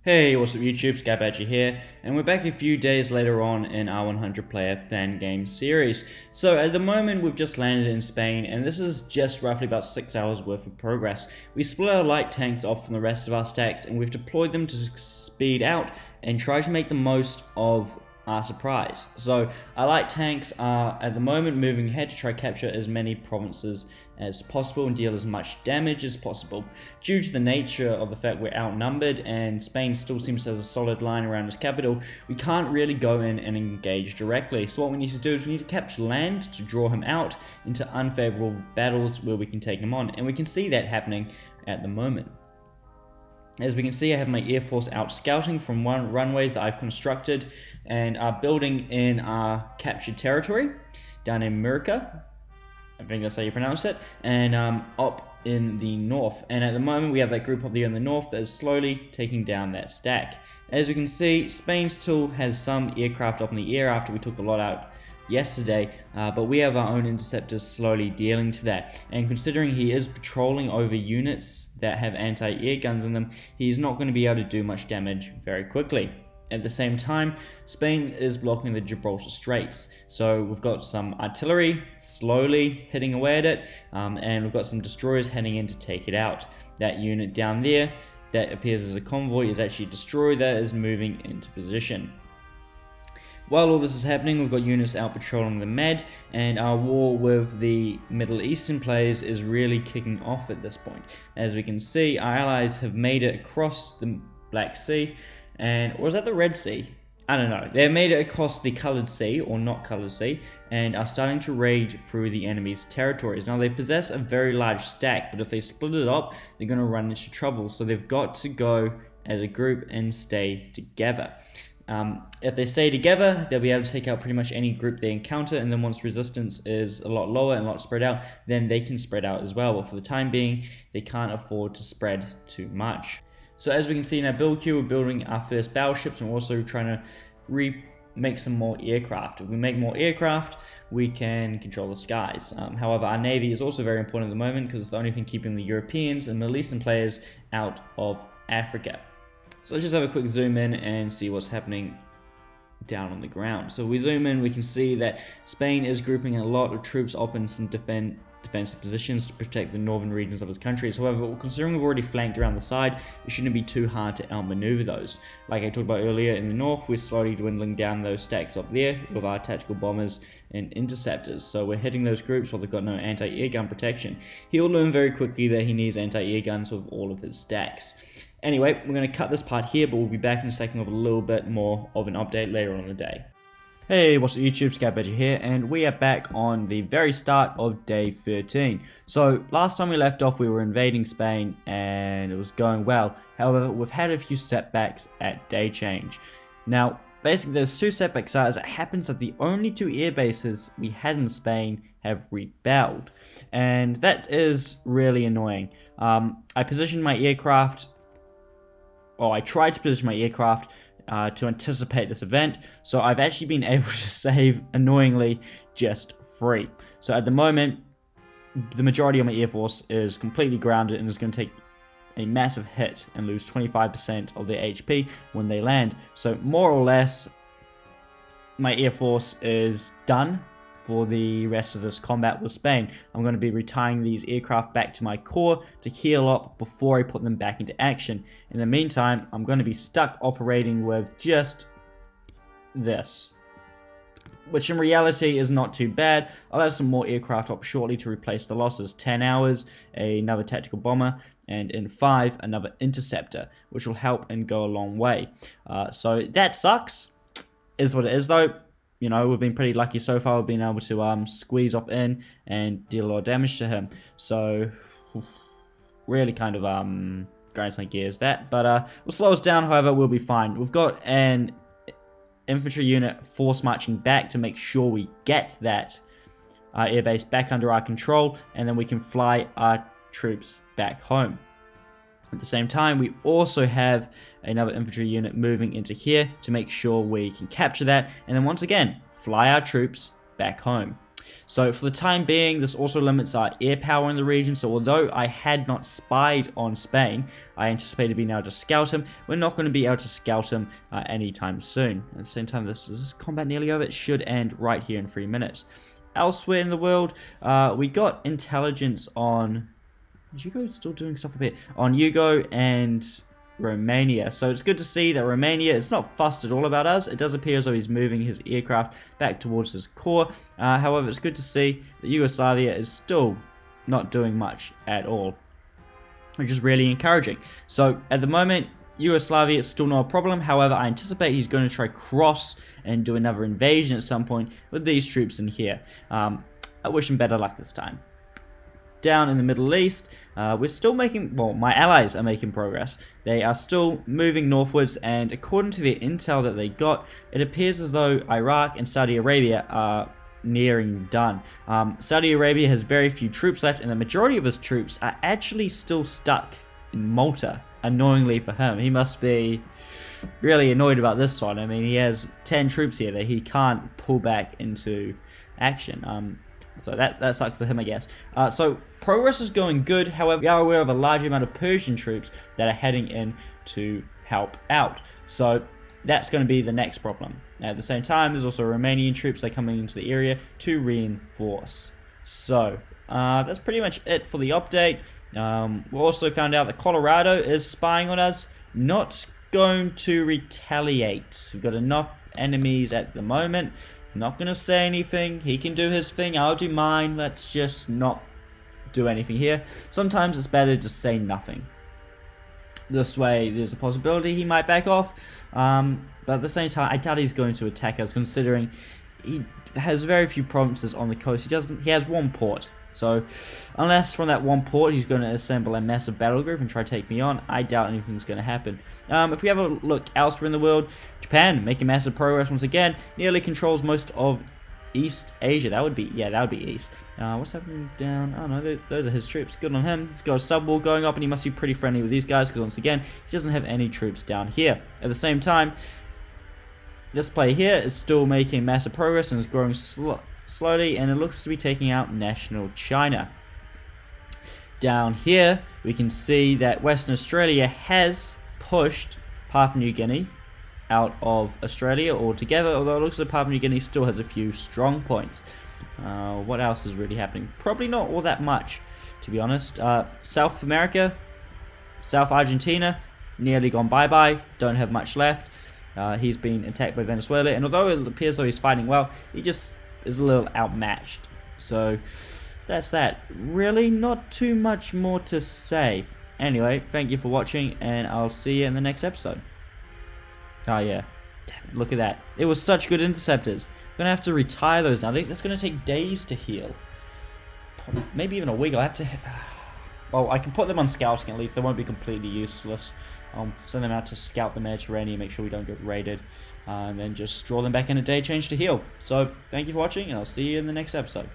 Hey, what's up YouTube, Scabadger here, and we're back a few days later on in our 100 player Fangame series. So at the moment we've just landed in Spain, and this is just roughly about 6 hours worth of progress. We split our light tanks off from the rest of our stacks, and we've deployed them to speed out and try to make the most of our surprise. So our light tanks are at the moment moving ahead to try to capture as many provinces as possible and deal as much damage as possible. Due to the nature of the fact we're outnumbered and Spain still seems to have a solid line around its capital, we can't really go in and engage directly. So what we need to do is we need to capture land to draw him out into unfavorable battles where we can take him on, and we can see that happening at the moment. As we can see, I have my Air Force out scouting from runways that I've constructed and are building in our captured territory down in Murka. I think that's how you pronounce it, and up in the north. And at the moment, we have that group up there in the north that is slowly taking down that stack. As you can see, Spain still has some aircraft up in the air after we took a lot out yesterday, but we have our own interceptors slowly dealing to that. And considering he is patrolling over units that have anti-air guns in them, he's not going to be able to do much damage very quickly. At the same time, Spain is blocking the Gibraltar Straits, so we've got some artillery slowly hitting away at it, and we've got some destroyers heading in to take it out. That unit down there that appears as a convoy is actually a destroyer that is moving into position. While all this is happening, we've got units out patrolling the Med, and our war with the Middle Eastern players is really kicking off at this point. As we can see, our allies have made it across the Black Sea, or was that the Red Sea? I don't know. They've made it across the Coloured Sea, or not Coloured Sea, and are starting to raid through the enemy's territories. Now, they possess a very large stack, but if they split it up, they're going to run into trouble. So they've got to go as a group and stay together. If they stay together, they'll be able to take out pretty much any group they encounter, and then once resistance is a lot lower and a lot spread out, then they can spread out as well. But for the time being, they can't afford to spread too much. So as we can see in our build queue, we're building our first battleships, and we're also trying to make some more aircraft. If we make more aircraft, we can control the skies. However, our navy is also very important at the moment because it's the only thing keeping the Europeans and Middle Eastern players out of Africa. So let's just have a quick zoom in and see what's happening down on the ground. So we zoom in, we can see that Spain is grouping a lot of troops up in some defensive positions to protect the northern regions of its countries. However, considering we've already flanked around the side, it shouldn't be too hard to outmaneuver those. Like I talked about earlier, in the north, we're slowly dwindling down those stacks up there with our tactical bombers and interceptors. So we're hitting those groups while they've got no anti-air gun protection. He'll learn very quickly that he needs anti-air guns with all of his stacks. Anyway, we're going to cut this part here, but we'll be back in a second with a little bit more of an update later on in the day. Hey, what's up YouTube, Scabadger here, and we are back on the very start of day 13. So, last time we left off, we were invading Spain, and it was going well. However, we've had a few setbacks at day change. Now, basically, those two setbacks are, as it happens that the only two air bases we had in Spain have rebelled. And that is really annoying. I positioned my aircraft, I tried to position my aircraft to anticipate this event, so I've actually been able to save, annoyingly, just 3. So at the moment, the majority of my Air Force is completely grounded and is going to take a massive hit and lose 25% of their HP when they land. So more or less, my Air Force is done for the rest of this combat with Spain. I'm going to be retiring these aircraft back to my core to heal up before I put them back into action. In the meantime, I'm going to be stuck operating with just this, which in reality is not too bad. I'll have some more aircraft up shortly to replace the losses. 10 hours, another tactical bomber, and in 5, another interceptor, which will help and go a long way. So that sucks, is what it is though. You know, we've been pretty lucky so far. We've been able to squeeze up in and deal a lot of damage to him. So, really kind of grinds my gears that. But will slow us down, however, we'll be fine. We've got an infantry unit force marching back to make sure we get that airbase back under our control, and then we can fly our troops back home. At the same time, we also have another infantry unit moving into here to make sure we can capture that, and then once again, fly our troops back home. So for the time being, this also limits our air power in the region. So although I had not spied on Spain, I anticipated being able to scout him. We're not going to be able to scout him anytime soon. At the same time, is this combat nearly over? It should end right here in 3 minutes. Elsewhere in the world, we got intelligence on... Is Yugo still doing stuff a bit? On Yugo and Romania. So it's good to see that Romania is not fussed at all about us. It does appear as though he's moving his aircraft back towards his core. However, it's good to see that Yugoslavia is still not doing much at all, which is really encouraging. So at the moment, Yugoslavia is still not a problem. However, I anticipate he's going to try cross and do another invasion at some point with these troops in here. I wish him better luck this time. Down in the Middle East, we're still making, well, my allies are making progress. They are still moving northwards, and according to the intel that they got, it appears as though Iraq and Saudi Arabia are nearing done. Saudi Arabia has very few troops left, and the majority of his troops are actually still stuck in Malta, annoyingly for him. He must be really annoyed about this one. I mean, he has 10 troops here that he can't pull back into action. So that sucks for him, I guess. So progress is going good. However, we are aware of a large amount of Persian troops that are heading in to help out. So that's going to be the next problem. At the same time, there's also Romanian troops that are coming into the area to reinforce. So that's pretty much it for the update. We also found out that Colorado is spying on us. Not going to retaliate. We've got enough enemies at the moment. Not going to say anything. He can do his thing. I'll do mine. Let's just not do anything here. Sometimes it's better to say nothing. This way, there's a possibility he might back off. But at the same time, I doubt he's going to attack us, considering he has very few provinces on the coast. He has one port. So, unless from that one port he's going to assemble a massive battle group and try to take me on, I doubt anything's going to happen. If we have a look elsewhere in the world, Japan making massive progress once again, nearly controls most of East Asia. That would be East. What's happening down? Oh no, those are his troops. Good on him. He's got a sub wall going up, and he must be pretty friendly with these guys because once again, he doesn't have any troops down here. At the same time, this player here is still making massive progress and is growing slowly, and it looks to be taking out national China. Down here, we can see that Western Australia has pushed Papua New Guinea out of Australia altogether, although it looks like Papua New Guinea still has a few strong points. What else is really happening? Probably not all that much, to be honest. South America, South Argentina, nearly gone bye-bye, don't have much left. He's been attacked by Venezuela, and although it appears though he's fighting well, he just is a little outmatched. So that's that. Really not too much more to say. Anyway, thank you for watching, and I'll see you in the next episode. Oh yeah, damn it, look at that. It was such good interceptors. I'm gonna have to retire those now. I think that's gonna take days to heal. Probably, maybe even a week. I'll have to... Well, I can put them on scouting at least. They won't be completely useless. I'll send them out to scout the Mediterranean, make sure we don't get raided, and then just draw them back in a day change to heal. So, thank you for watching, and I'll see you in the next episode.